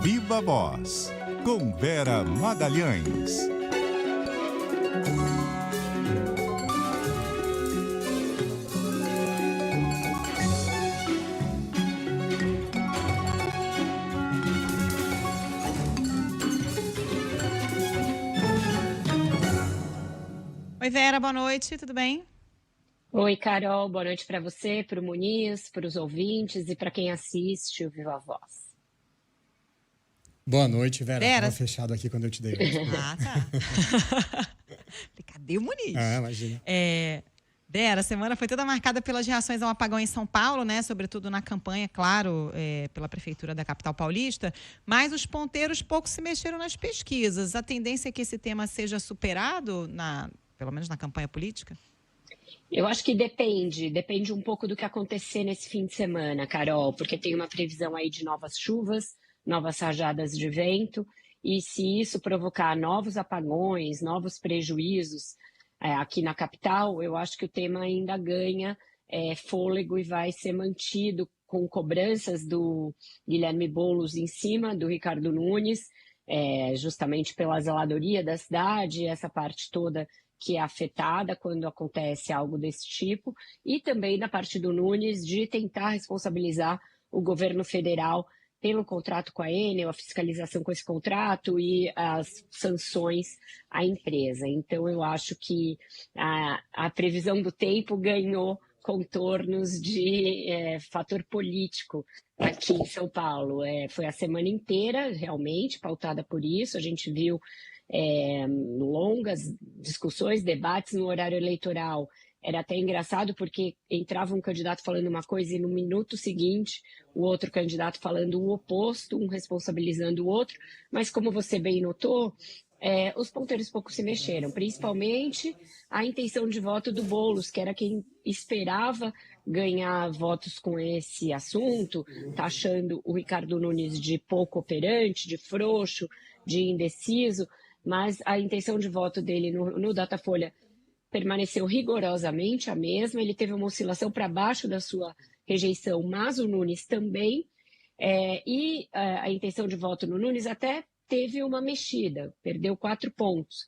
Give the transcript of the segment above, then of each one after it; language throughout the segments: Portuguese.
Viva Voz, com Vera Magalhães. Oi, Vera, boa noite, tudo bem? Oi, Carol, boa noite para você, para o Muniz, para os ouvintes e para quem assiste o Viva Voz. Boa noite, Vera. Vera. Tava fechado aqui quando eu te dei. Ah, tá. Cadê o Muniz? Imagina. Vera, a semana foi toda marcada pelas reações ao apagão em São Paulo, né? Sobretudo na campanha, claro, pela Prefeitura da capital paulista. Mas os ponteiros pouco se mexeram nas pesquisas. A tendência é que esse tema seja superado, pelo menos na campanha política? Eu acho que depende um pouco do que acontecer nesse fim de semana, Carol, porque tem uma previsão aí de novas chuvas, novas rajadas de vento, e se isso provocar novos apagões, novos prejuízos aqui na capital, eu acho que o tema ainda ganha fôlego e vai ser mantido com cobranças do Guilherme Boulos em cima do Ricardo Nunes, justamente pela zeladoria da cidade, essa parte toda que é afetada quando acontece algo desse tipo, e também da parte do Nunes de tentar responsabilizar o governo federal pelo contrato com a Enel, a fiscalização com esse contrato e as sanções à empresa. Então, eu acho que a previsão do tempo ganhou contornos de fator político aqui em São Paulo. Foi a semana inteira, realmente, pautada por isso. A gente viu longas discussões, debates no horário eleitoral. Era até engraçado porque entrava um candidato falando uma coisa e no minuto seguinte o outro candidato falando o oposto, um responsabilizando o outro, mas como você bem notou, os ponteiros pouco se mexeram, principalmente a intenção de voto do Boulos, que era quem esperava ganhar votos com esse assunto, taxando o Ricardo Nunes de pouco operante, de frouxo, de indeciso, mas a intenção de voto dele no Datafolha permaneceu rigorosamente a mesma, ele teve uma oscilação para baixo da sua rejeição, mas o Nunes também, e a intenção de voto no Nunes até teve uma mexida, perdeu 4 pontos,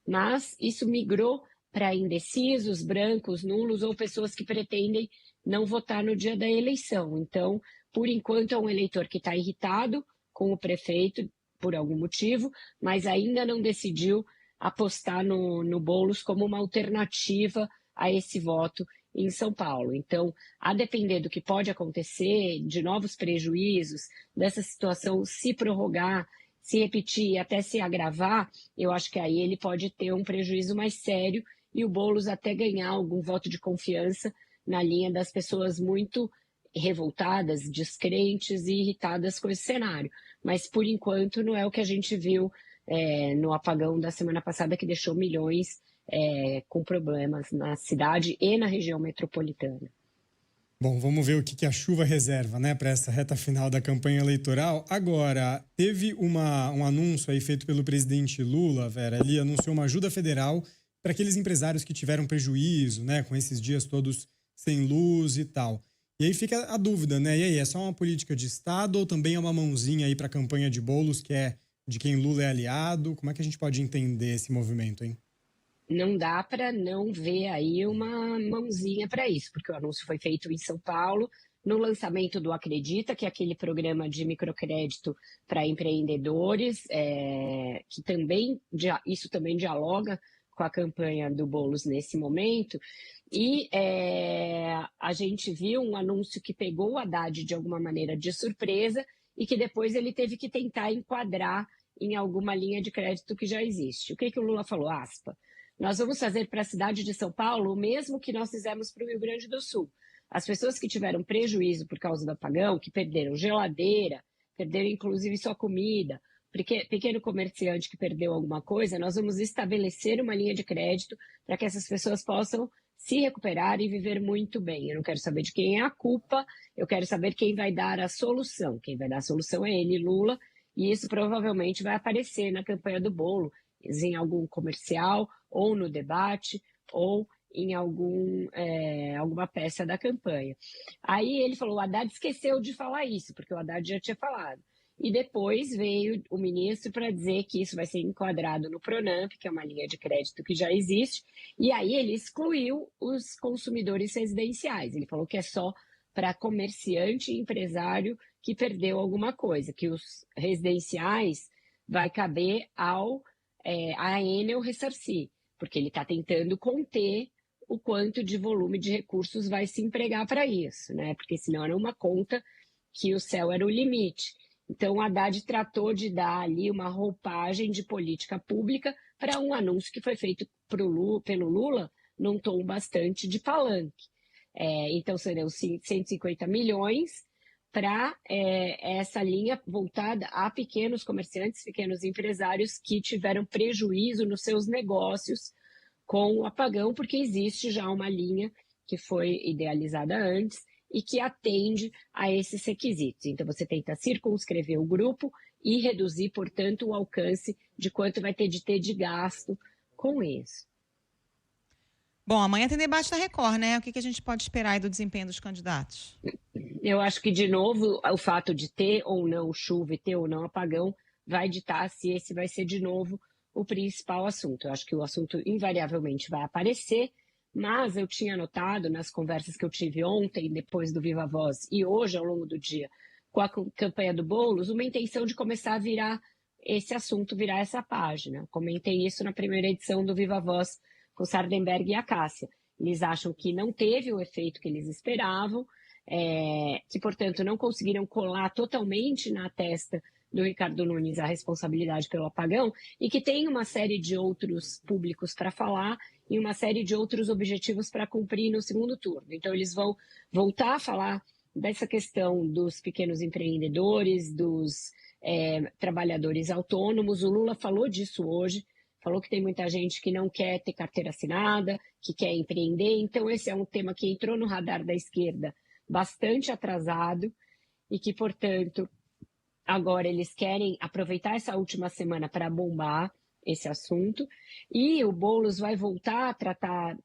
mas isso migrou para indecisos, brancos, nulos ou pessoas que pretendem não votar no dia da eleição. Então, por enquanto, é um eleitor que está irritado com o prefeito, por algum motivo, mas ainda não decidiu apostar no Boulos como uma alternativa a esse voto em São Paulo. Então, a depender do que pode acontecer, de novos prejuízos, dessa situação se prorrogar, se repetir e até se agravar, eu acho que aí ele pode ter um prejuízo mais sério e o Boulos até ganhar algum voto de confiança na linha das pessoas muito revoltadas, descrentes e irritadas com esse cenário. Mas, por enquanto, não é o que a gente viu no apagão da semana passada, que deixou milhões com problemas na cidade e na região metropolitana. Bom, vamos ver o que a chuva reserva, né, para essa reta final da campanha eleitoral. Agora, teve um anúncio aí feito pelo presidente Lula, Vera. Ele anunciou uma ajuda federal para aqueles empresários que tiveram prejuízo, né, com esses dias todos sem luz e tal. E aí fica a dúvida, né? E aí, é só uma política de Estado ou também é uma mãozinha aí para a campanha de Boulos, que é de quem Lula é aliado? Como é que a gente pode entender esse movimento, hein? Não dá para não ver aí uma mãozinha para isso, porque o anúncio foi feito em São Paulo, no lançamento do Acredita, que é aquele programa de microcrédito para empreendedores, que também isso também dialoga com a campanha do Boulos nesse momento. E a gente viu um anúncio que pegou o Haddad de alguma maneira de surpresa e que depois ele teve que tentar enquadrar em alguma linha de crédito que já existe. O que o Lula falou? Nós vamos fazer para a cidade de São Paulo o mesmo que nós fizemos para o Rio Grande do Sul. As pessoas que tiveram prejuízo por causa do apagão, que perderam geladeira, perderam inclusive sua comida, pequeno comerciante que perdeu alguma coisa, nós vamos estabelecer uma linha de crédito para que essas pessoas possam se recuperar e viver muito bem. Eu não quero saber de quem é a culpa, eu quero saber quem vai dar a solução. Quem vai dar a solução é ele, Lula, e isso provavelmente vai aparecer na campanha do Boulos, em algum comercial, ou no debate, ou em alguma peça da campanha. Aí ele falou, o Haddad esqueceu de falar isso, porque o Haddad já tinha falado. e depois veio o ministro para dizer que isso vai ser enquadrado no Pronamp, que é uma linha de crédito que já existe, e aí ele excluiu os consumidores residenciais. Ele falou que é só para comerciante e empresário que perdeu alguma coisa, que os residenciais vai caber a Enel ressarcir, porque ele está tentando conter o quanto de volume de recursos vai se empregar para isso, né? Porque senão era uma conta que o céu era o limite. Então, o Haddad tratou de dar ali uma roupagem de política pública para um anúncio que foi feito pelo Lula num tom bastante de palanque. Então, serão 150 milhões para essa linha voltada a pequenos comerciantes, pequenos empresários que tiveram prejuízo nos seus negócios com o apagão, porque existe já uma linha que foi idealizada antes e que atende a esses requisitos. Então, você tenta circunscrever o grupo e reduzir, portanto, o alcance de quanto vai ter de gasto com isso. Bom, amanhã tem debate da Record, né? O que a gente pode esperar aí do desempenho dos candidatos? Eu acho que, de novo, o fato de ter ou não chuva e ter ou não apagão vai ditar se esse vai ser, de novo, o principal assunto. Eu acho que o assunto invariavelmente vai aparecer, mas eu tinha notado nas conversas que eu tive ontem, depois do Viva Voz, e hoje, ao longo do dia, com a campanha do Boulos, uma intenção de começar a virar esse assunto, virar essa página. Comentei isso na primeira edição do Viva Voz com Sardenberg e a Cássia. Eles acham que não teve o efeito que eles esperavam, que, portanto, não conseguiram colar totalmente na testa do Ricardo Nunes a responsabilidade pelo apagão e que tem uma série de outros públicos para falar e uma série de outros objetivos para cumprir no segundo turno. Então, eles vão voltar a falar dessa questão dos pequenos empreendedores, dos trabalhadores autônomos. O Lula falou disso hoje, falou que tem muita gente que não quer ter carteira assinada, que quer empreender. Então, esse é um tema que entrou no radar da esquerda bastante atrasado e que, portanto, agora eles querem aproveitar essa última semana para bombar esse assunto. E o Boulos vai voltar a tratar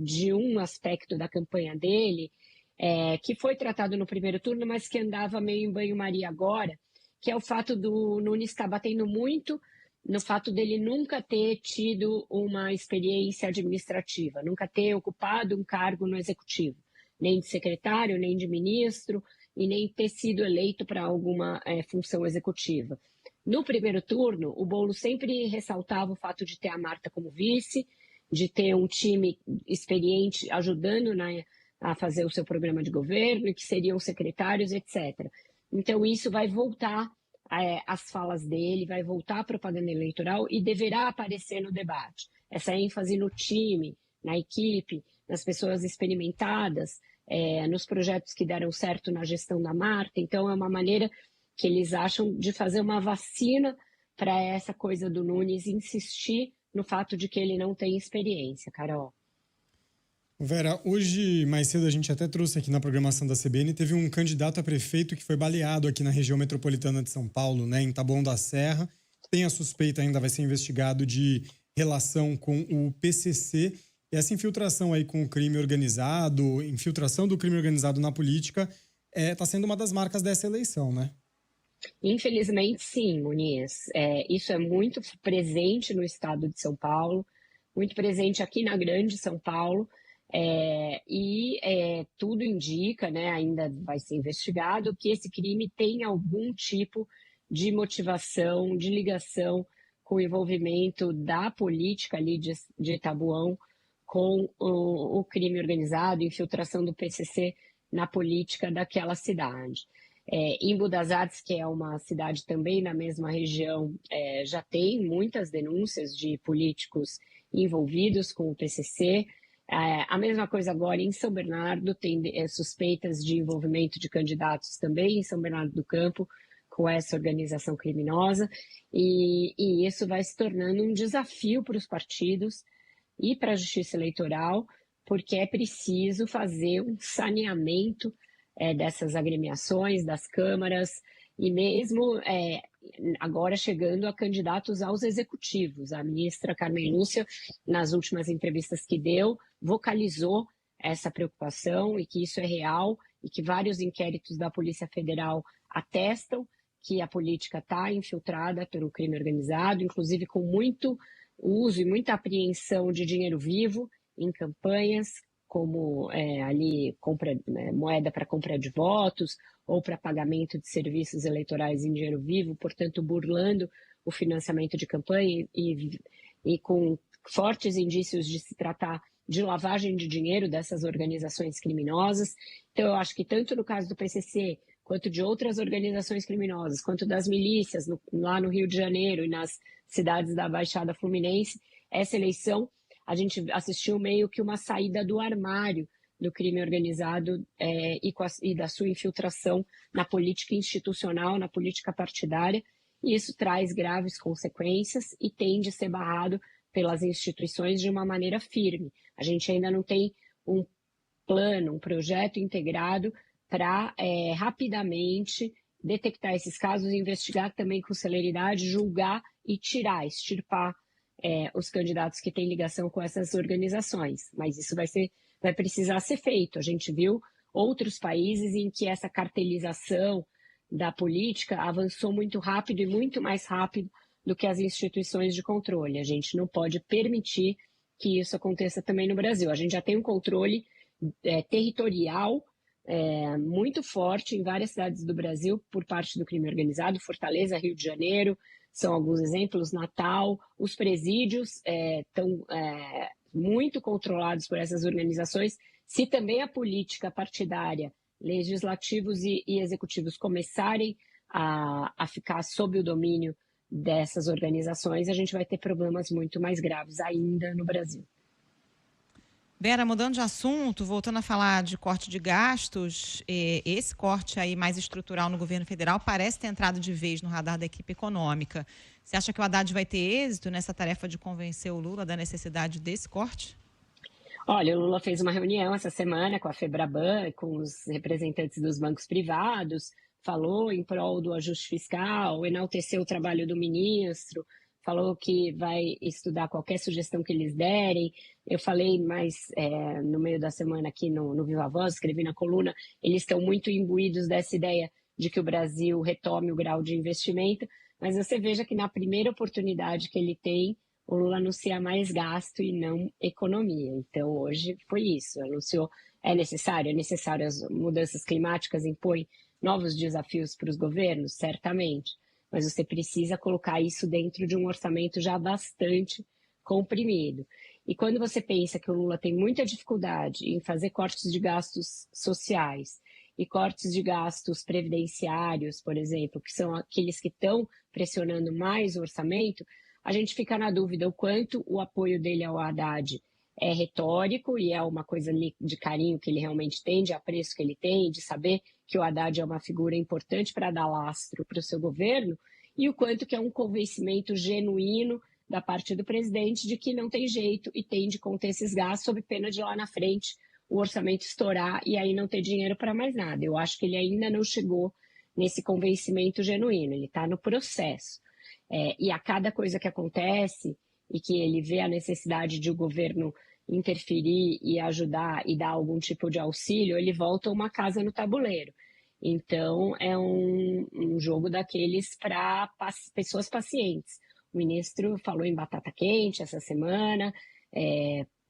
de um aspecto da campanha dele, que foi tratado no primeiro turno, mas que andava meio em banho-maria agora, que é o fato do Nunes estar batendo muito no fato dele nunca ter tido uma experiência administrativa, nunca ter ocupado um cargo no executivo, nem de secretário, nem de ministro, e nem ter sido eleito para alguma função executiva. No primeiro turno, o Boulos sempre ressaltava o fato de ter a Marta como vice, de ter um time experiente ajudando a fazer o seu programa de governo, que seriam secretários, etc. Então, isso vai voltar as falas dele, vai voltar a propaganda eleitoral e deverá aparecer no debate. Essa ênfase no time, na equipe, nas pessoas experimentadas, nos projetos que deram certo na gestão da Marta. Então, é uma maneira que eles acham de fazer uma vacina para essa coisa do Nunes insistir no fato de que ele não tem experiência, Carol. Vera, hoje, mais cedo, a gente até trouxe aqui na programação da CBN, teve um candidato a prefeito que foi baleado aqui na região metropolitana de São Paulo, né, em Taboão da Serra. Tem a suspeita, ainda vai ser investigado, de relação com o PCC. E essa infiltração aí com o crime organizado, infiltração do crime organizado na política, está sendo uma das marcas dessa eleição, né? Infelizmente, sim, Muniz. Isso é muito presente no estado de São Paulo, muito presente aqui na Grande São Paulo. Tudo indica, né, ainda vai ser investigado, que esse crime tem algum tipo de motivação, de ligação com o envolvimento da política ali de Taboão com o crime organizado, infiltração do PCC na política daquela cidade. Embu das Artes, que é uma cidade também na mesma região, já tem muitas denúncias de políticos envolvidos com o PCC. A mesma coisa agora em São Bernardo, tem suspeitas de envolvimento de candidatos também em São Bernardo do Campo com essa organização criminosa, e isso vai se tornando um desafio para os partidos e para a Justiça Eleitoral, porque é preciso fazer um saneamento dessas agremiações, das câmaras, e mesmo agora chegando a candidatos aos executivos. A ministra Carmen Lúcia, nas últimas entrevistas que deu, vocalizou essa preocupação e que isso é real e que vários inquéritos da Polícia Federal atestam que a política está infiltrada pelo crime organizado, inclusive com muito uso e muita apreensão de dinheiro vivo em campanhas, como ali moeda para compra de votos ou para pagamento de serviços eleitorais em dinheiro vivo, portanto, burlando o financiamento de campanha e com fortes indícios de se tratar de lavagem de dinheiro dessas organizações criminosas. Então, eu acho que tanto no caso do PCC, quanto de outras organizações criminosas, quanto das milícias lá no Rio de Janeiro e nas cidades da Baixada Fluminense, essa eleição a gente assistiu meio que uma saída do armário do crime organizado e da sua infiltração na política institucional, na política partidária, e isso traz graves consequências e tende a ser barrado pelas instituições de uma maneira firme. A gente ainda não tem um plano, um projeto integrado para rapidamente detectar esses casos, investigar também com celeridade, julgar e extirpar os candidatos que têm ligação com essas organizações. Mas isso vai precisar ser feito. A gente viu outros países em que essa cartelização da política avançou muito rápido e muito mais rápido do que as instituições de controle. A gente não pode permitir que isso aconteça também no Brasil. A gente já tem um controle territorial muito forte em várias cidades do Brasil por parte do crime organizado, Fortaleza, Rio de Janeiro, são alguns exemplos, Natal, os presídios estão muito controlados por essas organizações. Se também a política partidária, legislativos e executivos começarem a ficar sob o domínio dessas organizações, a gente vai ter problemas muito mais graves ainda no Brasil. Vera, mudando de assunto, voltando a falar de corte de gastos, esse corte aí mais estrutural no governo federal parece ter entrado de vez no radar da equipe econômica. Você acha que o Haddad vai ter êxito nessa tarefa de convencer o Lula da necessidade desse corte? Olha, o Lula fez uma reunião essa semana com a Febraban, com os representantes dos bancos privados, falou em prol do ajuste fiscal, enalteceu o trabalho do ministro, falou que vai estudar qualquer sugestão que eles derem. Eu falei mais no meio da semana aqui no Viva Voz, escrevi na coluna, eles estão muito imbuídos dessa ideia de que o Brasil retome o grau de investimento, mas você veja que na primeira oportunidade que ele tem, o Lula anuncia mais gasto e não economia. Então, hoje foi isso, anunciou, é necessário, as mudanças climáticas impõem novos desafios para os governos, certamente, mas você precisa colocar isso dentro de um orçamento já bastante comprimido. E quando você pensa que o Lula tem muita dificuldade em fazer cortes de gastos sociais e cortes de gastos previdenciários, por exemplo, que são aqueles que estão pressionando mais o orçamento, a gente fica na dúvida o quanto o apoio dele ao Haddad é retórico e é uma coisa de carinho que ele realmente tem, de apreço que ele tem, de saber que o Haddad é uma figura importante para dar lastro para o seu governo, e o quanto que é um convencimento genuíno da parte do presidente de que não tem jeito e tem de conter esses gastos sob pena de lá na frente o orçamento estourar e aí não ter dinheiro para mais nada. Eu acho que ele ainda não chegou nesse convencimento genuíno, ele está no processo. E a cada coisa que acontece e que ele vê a necessidade de o governo interferir e ajudar e dar algum tipo de auxílio, ele volta uma casa no tabuleiro. Então, é um jogo daqueles para pessoas pacientes. O ministro falou em batata quente essa semana,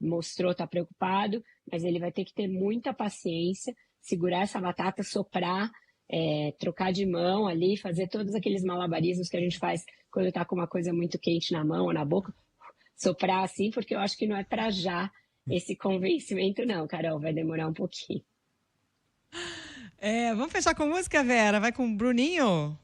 mostrou estar preocupado, mas ele vai ter que ter muita paciência, segurar essa batata, soprar, trocar de mão ali, fazer todos aqueles malabarismos que a gente faz quando está com uma coisa muito quente na mão ou na boca, soprar assim, porque eu acho que não é para já esse convencimento não, Carol, vai demorar um pouquinho. Vamos fechar com música, Vera? Vai com o Bruninho?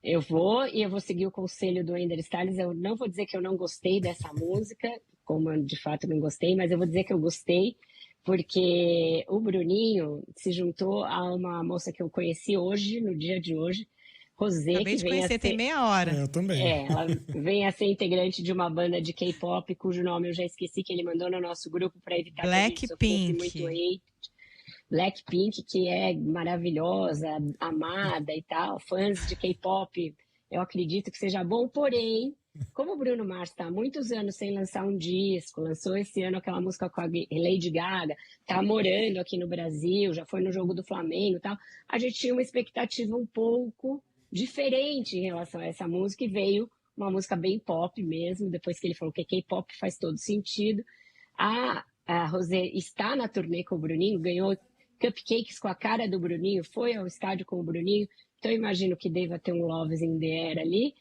Eu vou seguir o conselho do Ender Salles. Eu não vou dizer que eu não gostei dessa música, como eu de fato não gostei, mas eu vou dizer que eu gostei, porque o Bruninho se juntou a uma moça que eu conheci hoje, no dia de hoje, Rosé, Acabei que de vem conhecer, tem meia hora. Eu também. ela vem a ser integrante de uma banda de K-pop, cujo nome eu já esqueci, que ele mandou no nosso grupo para evitar que a gente sofresse muito hate. Blackpink, que é maravilhosa, amada e tal, fãs de K-pop, eu acredito que seja bom, porém, como o Bruno Mars está há muitos anos sem lançar um disco, lançou esse ano aquela música com a Lady Gaga, está morando aqui no Brasil, já foi no jogo do Flamengo e tal, a gente tinha uma expectativa um pouco diferente em relação a essa música e veio uma música bem pop mesmo. Depois que ele falou que K-pop faz todo sentido. A Rosé está na turnê com o Bruninho, ganhou cupcakes com a cara do Bruninho, foi ao estádio com o Bruninho, então eu imagino que deva ter um Loves in the Air ali.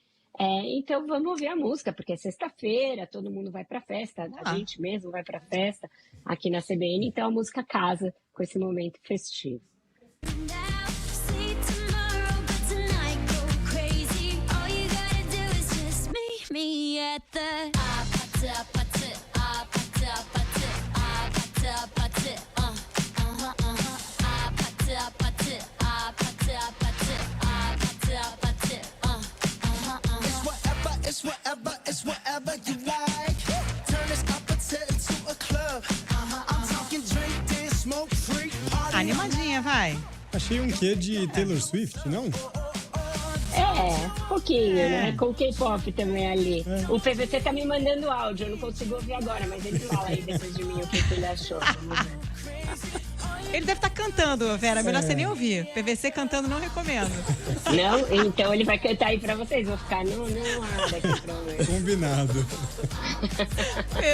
Então vamos ouvir a música, porque é sexta-feira, todo mundo vai pra festa, a gente mesmo vai pra festa aqui na CBN, então a música casa com esse momento festivo. It's whatever you like. Turn this opposite into a club. I'm talking drink, dance, smoke, freak, party. Animadinha, vai. Achei um quê de Taylor Swift, não? Um pouquinho, né? Com o K-pop também ali. O PVC tá me mandando áudio, eu não consigo ouvir agora, mas ele fala aí depois de mim o que ele achou. Vamos ver. Ele deve estar cantando, Vera. Melhor você nem ouvir. PVC cantando não recomendo. Não? Então ele vai cantar aí pra vocês. Vou ficar no ar aqui pra ver. Combinado. Beijo.